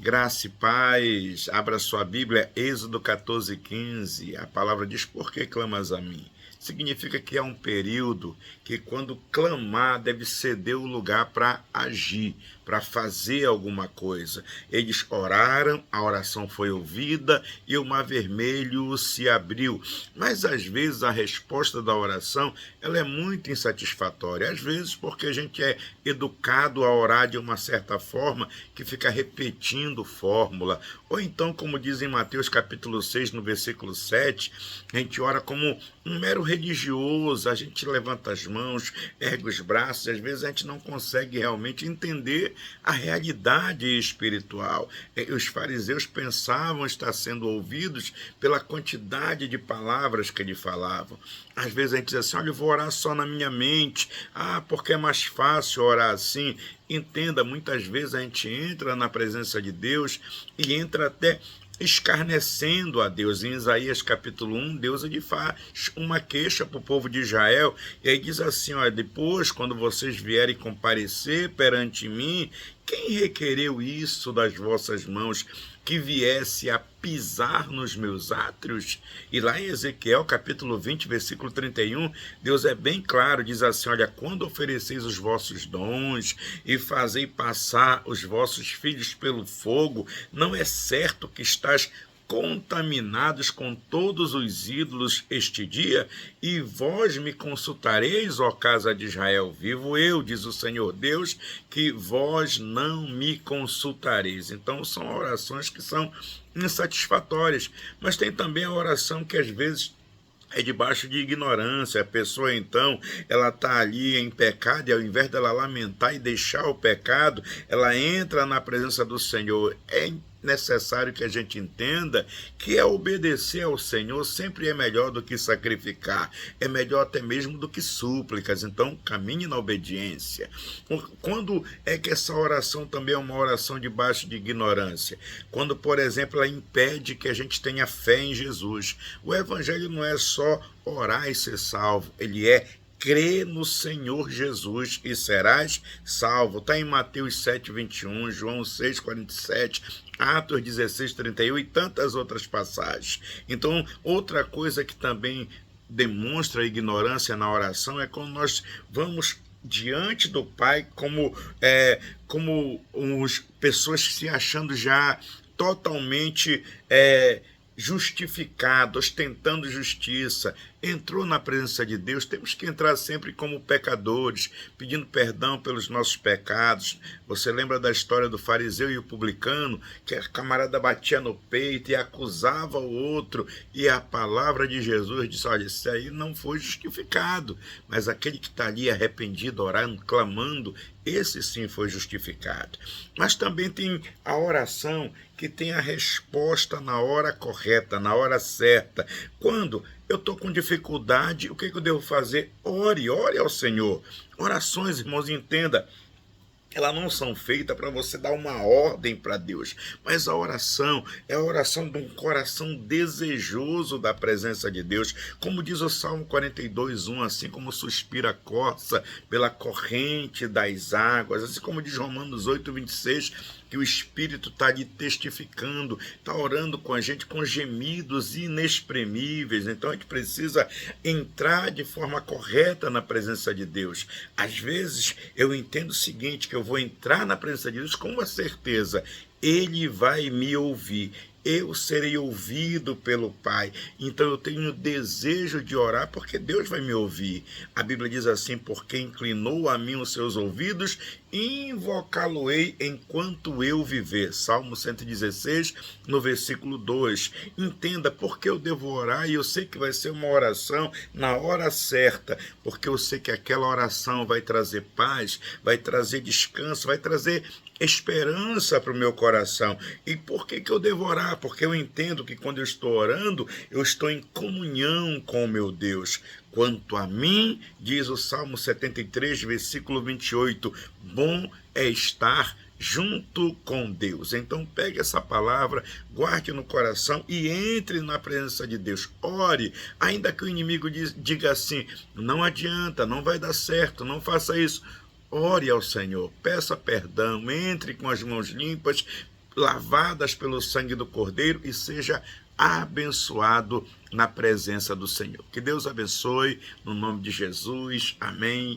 Graça e paz, abra sua Bíblia, Êxodo 14:15. A palavra diz: por que clamas a mim? Significa que há um período que, quando clamar, deve ceder o lugar para agir, para fazer alguma coisa. Eles oraram, a oração foi ouvida e o mar vermelho se abriu. Mas às vezes a resposta da oração ela é muito insatisfatória. Às vezes porque a gente é educado a orar de uma certa forma que fica repetindo fórmula. Ou então, como diz em Mateus capítulo 6, no versículo 7, a gente ora como um mero religioso, a gente levanta as mãos, ergue os braços, e às vezes a gente não consegue realmente entender a realidade espiritual. Os fariseus pensavam estar sendo ouvidos pela quantidade de palavras que eles falavam. Às vezes a gente diz assim: olha, eu vou orar só na minha mente, porque é mais fácil orar assim. Entenda, muitas vezes a gente entra na presença de Deus e entra até escarnecendo a Deus. Em Isaías capítulo 1, Deus ele faz uma queixa para o povo de Israel, e aí diz assim: olha, depois, quando vocês vierem comparecer perante mim, quem requereu isso das vossas mãos, que viesse a pisar nos meus átrios? E lá em Ezequiel capítulo 20, versículo 31, Deus é bem claro, diz assim: olha, quando ofereceis os vossos dons e fazei passar os vossos filhos pelo fogo, não é certo que estás contaminados com todos os ídolos este dia, e vós me consultareis, ó casa de Israel? Vivo eu, diz o Senhor Deus, que vós não me consultareis. Então são orações que são insatisfatórias, mas tem também a oração que às vezes é debaixo de ignorância. A pessoa então, ela está ali em pecado, e ao invés dela lamentar e deixar o pecado, ela entra na presença do Senhor. É necessário que a gente entenda que obedecer ao Senhor sempre é melhor do que sacrificar, é melhor até mesmo do que súplicas. Então caminhe na obediência. Quando é que essa oração também é uma oração debaixo de ignorância? Quando, por exemplo, ela impede que a gente tenha fé em Jesus. O evangelho não é só orar e ser salvo, ele é crê no Senhor Jesus e serás salvo. Está em Mateus 7:21, João 6:47, Atos 16:31 e tantas outras passagens. Então, outra coisa que também demonstra ignorância na oração é quando nós vamos diante do Pai como pessoas se achando já totalmente justificado, ostentando justiça. Entrou na presença de Deus, temos que entrar sempre como pecadores, pedindo perdão pelos nossos pecados. Você lembra da história do fariseu e o publicano, que a camarada batia no peito e acusava o outro, e a palavra de Jesus disse: olha, esse aí não foi justificado, mas aquele que está ali arrependido, orando, clamando, esse sim foi justificado. Mas também tem a oração que tem a resposta na hora correta, na hora certa. Quando eu estou com dificuldade, o que eu devo fazer? Ore ao Senhor. Orações, irmãos, entenda, elas não são feitas para você dar uma ordem para Deus, mas a oração é a oração de um coração desejoso da presença de Deus. Como diz o Salmo 42:1, assim como suspira a corça pela corrente das águas, assim como diz Romanos 8:26, que o Espírito está ali testificando, está orando com a gente com gemidos inexprimíveis. Então a gente precisa entrar de forma correta na presença de Deus. Às vezes eu entendo o seguinte, que eu vou entrar na presença de Deus com uma certeza: Ele vai me ouvir, eu serei ouvido pelo Pai. Então eu tenho desejo de orar porque Deus vai me ouvir. A Bíblia diz assim: porque inclinou a mim os seus ouvidos, invocá-lo-ei enquanto eu viver. Salmo 116, no versículo 2. Entenda por que eu devo orar, e eu sei que vai ser uma oração na hora certa, porque eu sei que aquela oração vai trazer paz, vai trazer descanso, vai trazer esperança para o meu coração. E por que eu devo orar? Porque eu entendo que quando eu estou orando, eu estou em comunhão com o meu Deus. Quanto a mim, diz o Salmo 73, versículo 28, bom é estar junto com Deus. Então pegue essa palavra, guarde no coração e entre na presença de Deus. Ore, ainda que o inimigo diga assim: não adianta, não vai dar certo, não faça isso. Ore ao Senhor, peça perdão, entre com as mãos limpas, lavadas pelo sangue do Cordeiro e seja abençoado na presença do Senhor. Que Deus abençoe, no nome de Jesus. Amém.